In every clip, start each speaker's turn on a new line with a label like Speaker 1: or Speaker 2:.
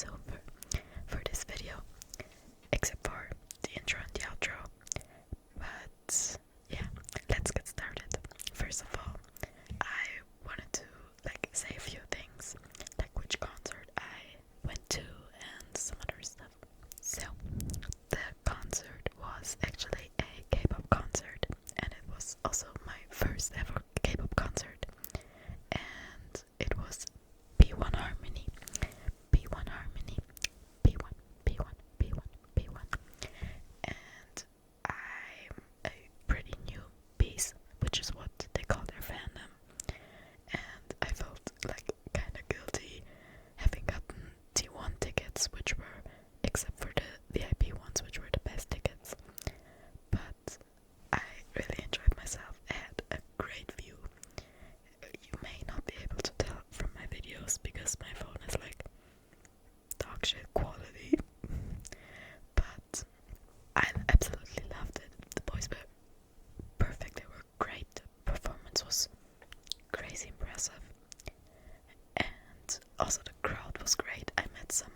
Speaker 1: voiceover for this video, except for the intro and the outro. But yeah, let's get started. First of all, I wanted to say a few things, like which concert I went to and some other stuff. So the concert was actually a K-pop concert, and it was also my first ever K-pop concert, and it was P1HARMONY, P1HARMONY, P1, P1, P1, P1, and I'm a pretty new piece, which is what they call their fandom, and I felt kind of guilty having gotten T1 tickets, which were, except for the VIP ones, which were the best tickets, but I really enjoyed myself. I had a great view. You may not be able to tell from my videos because my phone is dog shit quality, but I absolutely loved it. The boys were perfect, they were great, the performance was crazy impressive, and also the crowd was great. I met some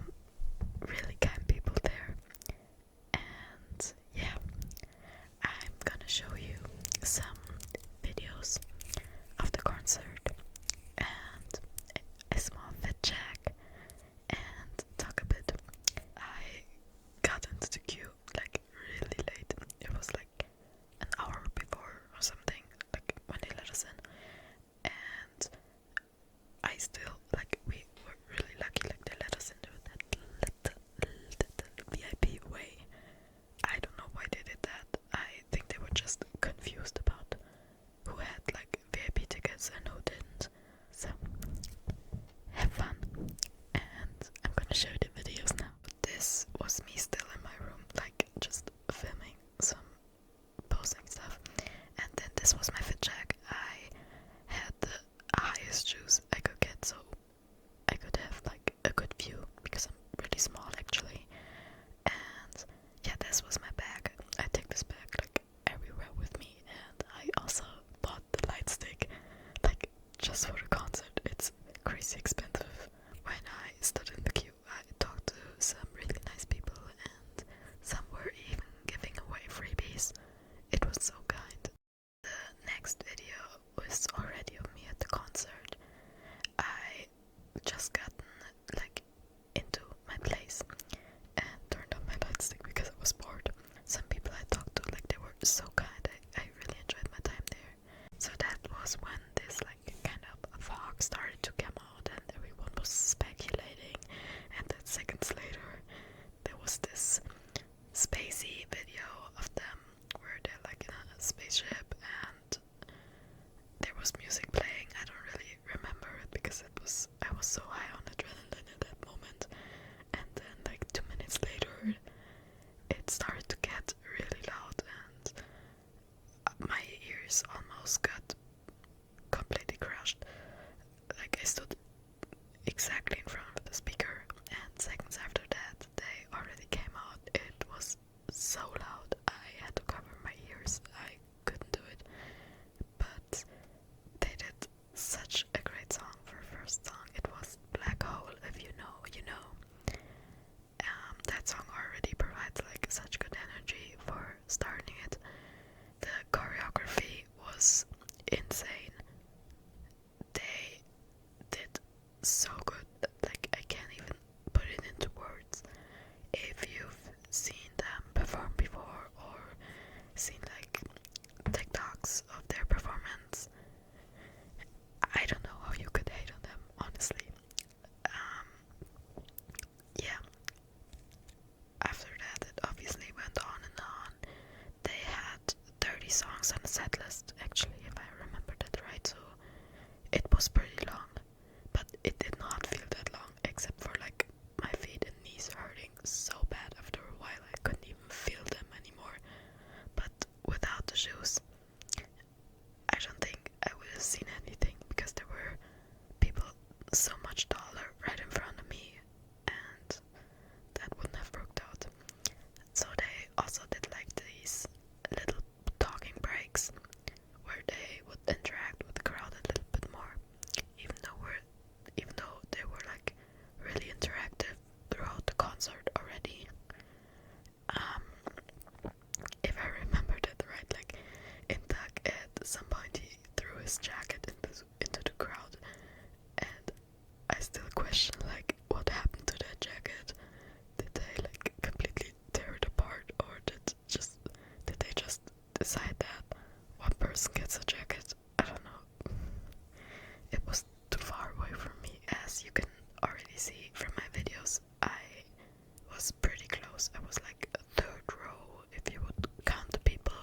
Speaker 1: rows. I was like third row if you would count the people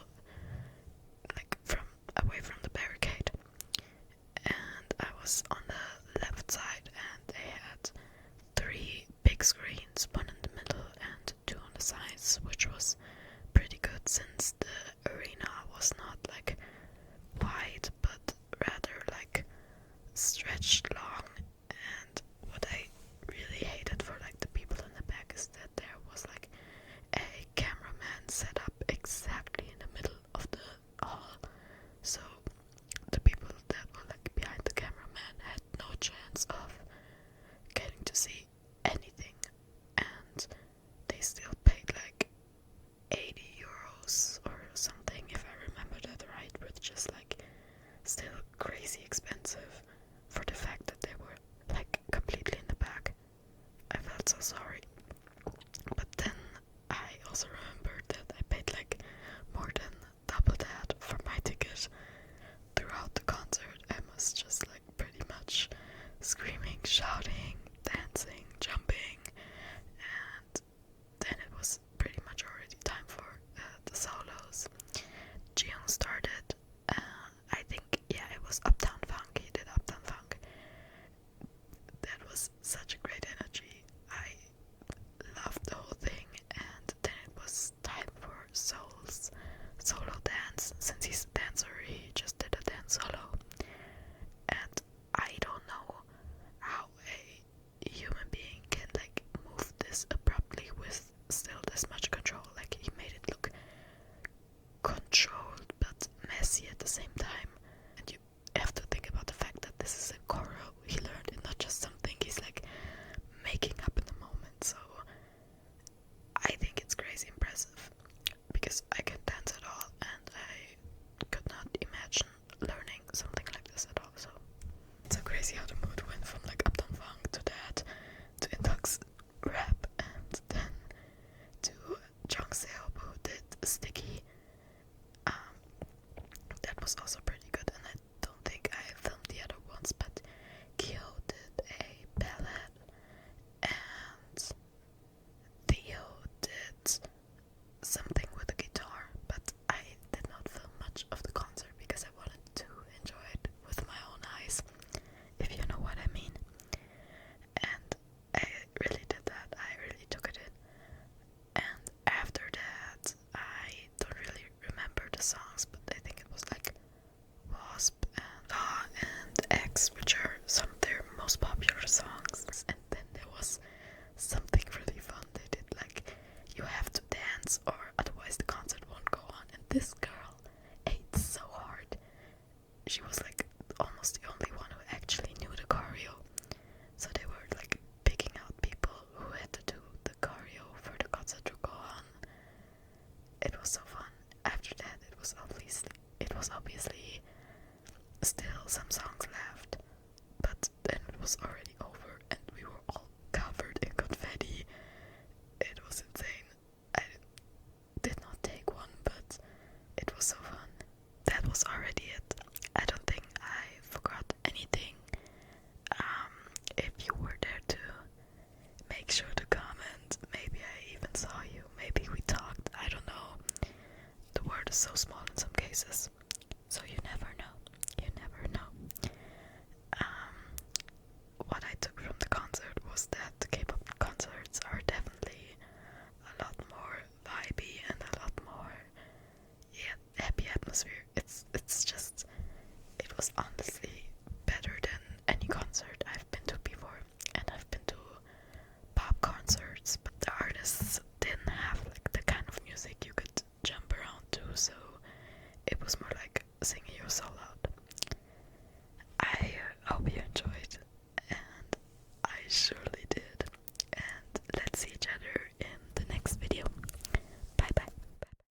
Speaker 1: like from away from the barricade. And I was on the left side, and they had 3 big screens, one in the middle and 2 on the sides, which was pretty good since the arena was not like wide but rather like stretched long. And what I really hated for like the people in the back is that there was like a cameraman set up exactly in the middle of the hall, so the people that were like behind the cameraman had no chance of getting to see anything, and they still paid like 80 euros or something, if I remember that right, which is like still crazy expensive for the fact that they were like completely in the back. I felt so sorry. But then I also remembered that I paid like more than double that for my ticket. Throughout the concert, I was just like pretty much screaming, shouting, dancing, jumping, and then it was pretty much already time for the solos. Jiyoung started, I think, yeah, it was Uptown Funk. He did Uptown Funk. That was such a great energy. I loved the whole thing, and then it was time for Soul's solo dance. Since he's a dancer, he just did a dance solo. And I don't know how a human being can like move this abruptly with still this much control. Like, he made it look controlled but messy at the same time. And you have to think about the fact that this is a choreo he learned, and not just something he's like making up in the moment. So I think it's crazy impressive, because I can dance at all, and I could not imagine learning something like this at all. So it's so crazy how the mood went from like Uptown Funk to that, to Induk's rap, and then to Jung Seop, who did Sticky. That was also pretty good, and I don't think I filmed the other ones, but Kyo did a ballad, and Theo did something with a guitar, but I did not film much of the concert because I wanted to enjoy it with my own eyes, if you know what I mean. And I really did that. I really took it in. And after that, I don't really remember the songs, but I think it was like Wasp and La and X, which are some of their most popular songs. And then there was something really fun. They did like, you have to dance or otherwise the concert won't go on. And this girl ate so hard. She was like almost the only one who actually knew the choreo. So they were like picking out people who had to do the choreo for the concert to go on. It was so fun. After that, it was obviously still some songs left, but then it was already over, and we were all covered in confetti. It was insane. I did not take one, but it was so fun. That was already it. I don't think I forgot anything. If you were there to make sure to comment. Maybe I even saw you. Maybe we talked. I don't know. The world is so small in some cases, so you never know. You never know. What I took from the concert was that the K-pop concerts are definitely a lot more vibey and a lot more, yeah, happy atmosphere. It's just, it was honestly better than any concert I've been to before. And I've been to pop concerts, but the artists didn't have like the kind of music you could jump around to, so it was more like singing your soul out. I hope you